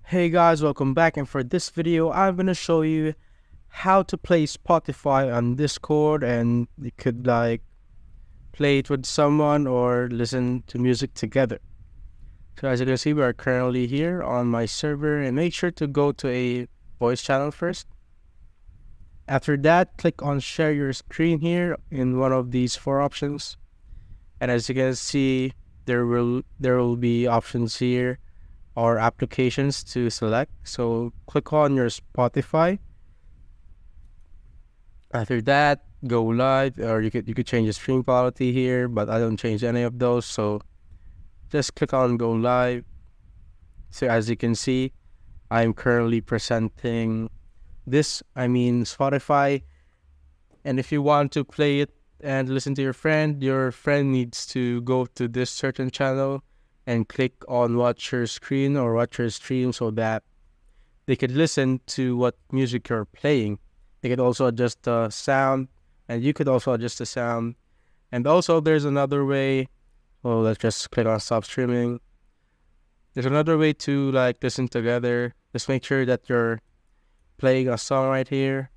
Hey guys, welcome back, and for this video I'm gonna show you how to play Spotify on Discord, and you could play it with someone or listen to music together. So as you can see, we are currently here on my server, and make sure to go to a voice channel first. After that, click on share your screen here in one of these four options, and as you can see, there will be options here or applications to select. So click on your Spotify. After that, go live, or you could change the stream quality here, but I don't change any of those. So just click on go live. So as you can see, I'm currently presenting Spotify. And if you want to play it and listen to your friend needs to go to this certain channel and click on watch your screen or watch your stream so that they could listen to what music you're playing. They could also adjust the sound, and you could also adjust the sound. And also there's another way. Well, let's just click on stop streaming. There's another way to listen together. Just make sure that you're playing a song right here.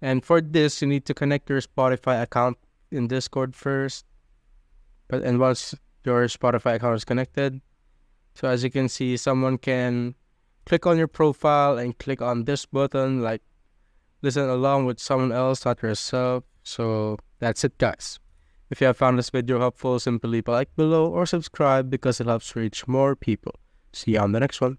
And for this, you need to connect your Spotify account in Discord first. And once your Spotify account is connected, so as you can see, someone can click on your profile and click on this button, listen along with someone else, not yourself. So that's it, guys. If you have found this video helpful, simply leave a like below or subscribe because it helps reach more people. See you on the next one.